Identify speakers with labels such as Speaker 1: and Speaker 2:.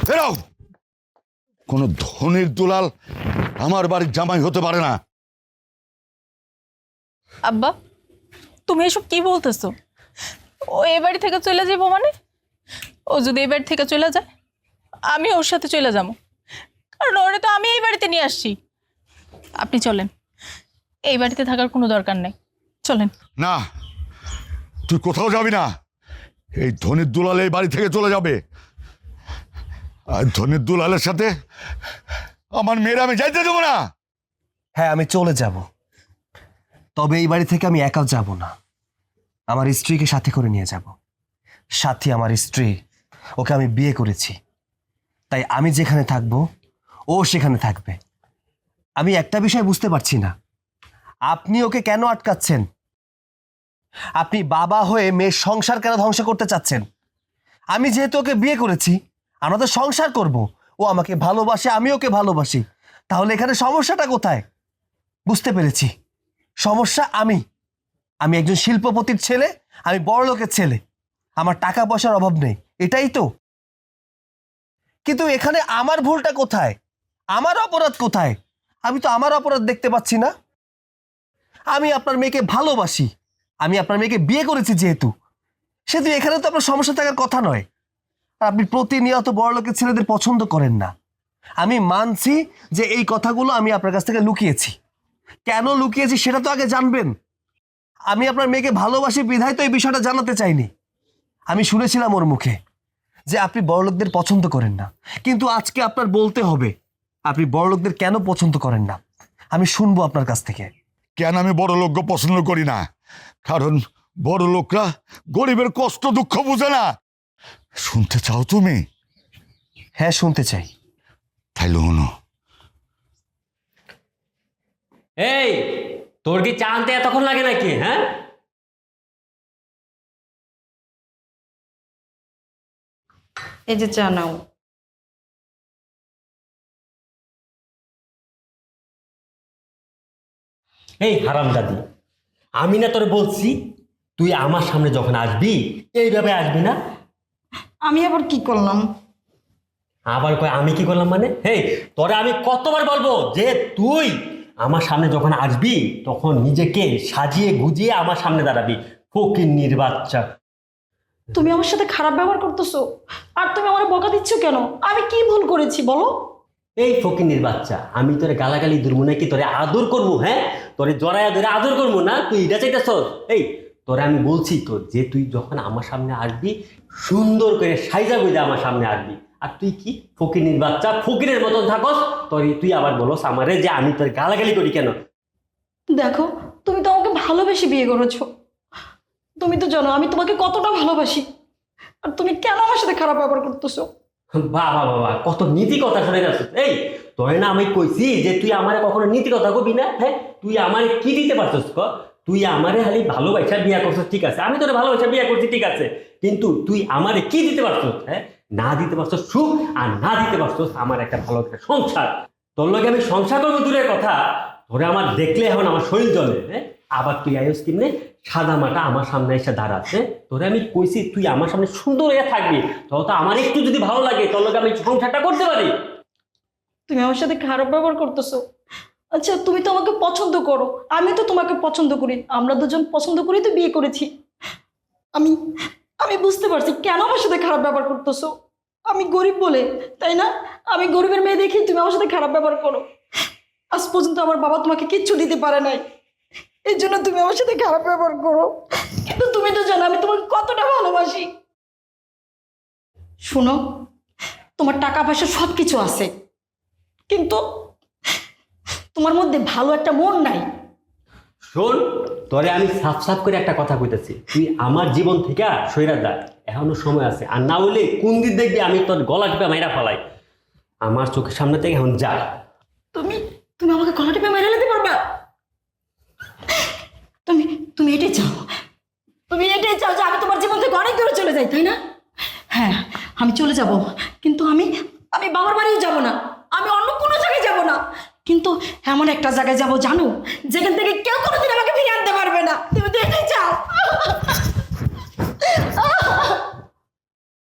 Speaker 1: বেরাও। কোন ধনির দুলাল আমার বাড়ির জামাই হতে পারে না।
Speaker 2: আব্বা, তুমি এসব কি বলতেছো? ও এ বাড়ি থেকে চলে যাবো মানে? ও যদি এই বাড়ি থেকে চলে যায়, আমি ওর সাথে চলে যাবো, কারণ ওরে তো আমি এই বাড়িতে নিয়ে আসছি। আপনি চলেন, এই বাড়িতে থাকার কোনো দরকার নেই, চলেন।
Speaker 1: না, তুই কোথাও যাবি না। এই ধনির দুলাল এই বাড়ি থেকে চলে যাবে, আর ধনির দুলালের সাথে আমার মেয়েরা আমি যাইতে দেবো না।
Speaker 3: হ্যাঁ, আমি চলে যাব, তবে এই বাড়ি থেকে আমি একাও যাব না, আমার স্ত্রীকে সাথে করে নিয়ে যাব। সাথী আমার স্ত্রী, ওকে আমি বিয়ে করেছি, তাই আমি যেখানে থাকবো ও সেখানে থাকবে। আমি একটা বিষয় বুঝতে পারছি না, আপনি ওকে কেন আটকাচ্ছেন? আপনি বাবা হয়ে মেয়ের সংসার কেন ধ্বংস করতে চাচ্ছেন? আমি যেহেতু ওকে বিয়ে করেছি, আমরা তো সংসার করব, ও আমাকে ভালোবাসে, আমি ওকে ভালোবাসি, তাহলে এখানে সমস্যাটা কোথায়? বুঝতে পেরেছি, সমস্যা আমি একজন শিল্পপতির ছেলে, আমি বড় লোকের ছেলে, আমার টাকা পয়সার অভাব নেই, এটাই তো। কিন্তু এখানে আমার ভুলটা কোথায়? আমার অপরাধ কোথায়? আমি তো আমার অপরাধ দেখতে পাচ্ছি না। আমি আপনার মেয়েকে ভালোবাসি, আমি আপনার মেয়েকে বিয়ে করেছি যেহেতু, সেহেতু এখানে তো আপনার সমস্যা থাকার কথা নয়। আর আপনি প্রতিনিয়ত বড় লোকের ছেলেদের পছন্দ করেন না। আমি মানছি যে এই কথাগুলো আমি আপনার কাছ থেকে লুকিয়েছি। কেন লুকিয়েছি সেটা তো আগে জানবেন। আমি আপনার মেয়েকে ভালোবাসি বিধায় তো এই বিষয়টা জানাতে চাইনি। আমি শুনেছিলাম ওর মুখে যে আপনি বড়লোকদের পছন্দ করেন না, কিন্তু আজকে আপনার বলতে হবে আপনি বড়লোকদের কেন পছন্দ করেন না। আমি শুনবো আপনার কাছ থেকে।
Speaker 1: কেন আমি বড় লোক পছন্দ করি না? কারণ বড় লোকরা গরিবের কষ্ট দুঃখ বুঝে না। শুনতে চাও তুমি?
Speaker 3: হ্যাঁ, শুনতে চাই।
Speaker 1: তাইলে শোনো।
Speaker 4: এই, তোর কি চা আনতে এতক্ষণ লাগে নাকি? হ্যাঁ,
Speaker 5: এই যে চা নাও।
Speaker 4: এই হারামজাদি, আমি না তোরে বলছি তুই আমার সামনে যখন আসবি এইভাবে আসবি না।
Speaker 5: আমি আবার কি করলাম?
Speaker 4: আবার কয় আমি কি করলাম মানে? হেই, তোরে আমি কতবার বলবো যে তুই আমার সামনে যখন আসবি তখন নিজেকে সাজিয়ে গুজিয়ে আমার সামনে দাঁড়াবি। ফকিন্নির বাচ্চা।
Speaker 5: তুমি আমার সাথে খারাপ ব্যবহার করতেছো, আর তুমি আমার বকা দিচ্ছ কেন? আমি কি ভুল করেছি বলো?
Speaker 4: এই ফকিন্নির বাচ্চা, আমি তোরে গালাগালি দুর্মু নাকি তোরে আদর করবো? হ্যাঁ, তোরে জড়াইয়া ধরে আদর করবো না? তুই এটা চাইতেছস? এই, তোরে আমি বলছি তো যে তুই যখন আমার সামনে আসবি সুন্দর করে সাইজা গুজা আমার সামনে আসবি। আর তুই কি ফকিন্নির বাচ্চা, ফকিরের মতন থাকস। তুই আবার বলস আমারে যে আমি তোর গালাগালি করি কেন?
Speaker 5: দেখো, তুমি তো আমাকে ভালোবেসে বিয়ে করেছো, তুমি তো জানো আমি তোমাকে কতটা ভালোবাসি, আর তুমি কেন আমার সাথে খারাপ ব্যবহার করতেছো?
Speaker 4: বাবা বাবা, কত নীতি কথা শুনে যাচ্ছিস। এই, তোরে না আমি কইছি যে তুই আমারে কখনো নীতি কথা কবি না। হ্যাঁ, তুই আমারে কি দিতে পারছিস? তুই আমারে খালি ভালোবাসা বিয়া করছিস, ঠিক আছে, আমি তোরে ভালোবাসা বিয়া করছি, ঠিক আছে, কিন্তু তুই আমারে কি দিতে পারছিস? হ্যাঁ, না দিতে পারছিস সুখ, আর না দিতে পারছিস আমার একটা ভালো একটা সংসার। তোর লগে আমি সংসার করবো দূরের কথা, তোরে আমার দেখলে এখন আমার শরীর জ্বলে। হ্যাঁ, আবার তুই আয়ুস কিনে সাদা মাটা আমার সামনে এসে দাঁড়াচ্ছে। তোরে আমি কইছি তুই আমার সামনে সুন্দর হয়ে থাকবি, তো আমার একটু যদি ভালো লাগে তোর লগে আমি সংসারটা করতে পারি।
Speaker 5: তুমি আমার সাথে খারাপ ব্যবহার করতেছো। আচ্ছা, তুমি তো আমাকে পছন্দ করো, আমি তো তোমাকে পছন্দ করি, আমরা দুজন পছন্দ করি তো বিয়ে করেছি। আমি আমি বুঝতে পারছি কেন আমার সাথে খারাপ ব্যবহার করতেছো। আমি গরিব বলে, তাই না? আমি গরিবের মেয়ে দেখি তুমি আমার সাথে খারাপ ব্যবহার করো। আজ পর্যন্ত আমার বাবা তোমাকে কিচ্ছু দিতে পারে নাই, এই জন্য তুমি আমার সাথে খারাপ ব্যবহার করো। কিন্তু তুমি তো জানো আমি তোমাকে কতটা ভালোবাসি। শোনো, তোমার টাকা পয়সা সব কিছু আছে, কিন্তু তোমার মধ্যে ভালো একটা মন নাই।
Speaker 4: শোন, তোরে আমি সাফ সাফ করে একটা কথা কইতেছি, তুই আমার জীবন থেকে সইরা যা, এখনো সময় আছে। আর না হইলে কোন দিক দেখবি আমি তোর গলা টিপে মাইরা ফেলাই। আমার চোখের সামনে থেকে এখন যা।
Speaker 5: তুমি তুমি আমাকে গলা টিপে মেরে ফেলতে পারবা? তুমি তুমি এটাই চাও, তুমি এটাই চাও যে আমি তোমার জীবন থেকে অনেক দূরে চলে যাই, তাই না? হ্যাঁ, আমি চলে যাব, কিন্তু আমি আমি বাবার বাড়িও যাব না, আমি অন্য কোনো জায়গায় যাব না, কিন্তু এমন একটা জায়গায় যাব জানো, যেখান থেকে কেউ কোনোদিন আমাকে ফিরিয়ে আনতে পারবে না। তুমি তো এটাই চাও।